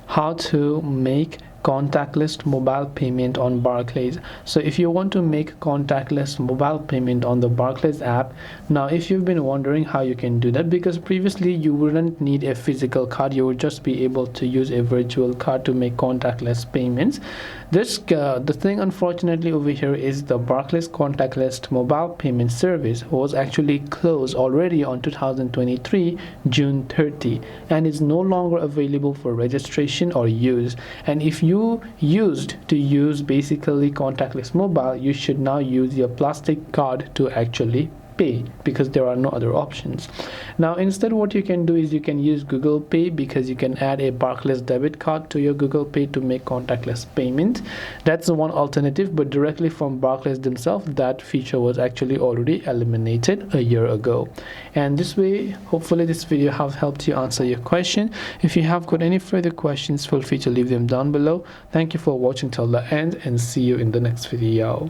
how to make contactless mobile payment on Barclays. So if you want to make contactless mobile payment on the Barclays app, now if you've been wondering how you can do that, because previously you wouldn't need a physical card, you would just be able to use a virtual card to make contactless payments. The thing unfortunately over here is the Barclays contactless mobile payment service was actually closed already on 2023 June 30 and is no longer available for registration or use. And if you used to use basically contactless mobile, you should now use your plastic card to actually pay, because there are no other options. Now instead what you can do is you can use Google Pay, because you can add a Barclays debit card to your Google Pay to make contactless payment. That's the one alternative, but directly from Barclays themselves, that feature was actually already eliminated a year ago. And this way, hopefully this video has helped you answer your question. If you have got any further questions, feel free to leave them down below. Thank you for watching till the end, and see you in the next video.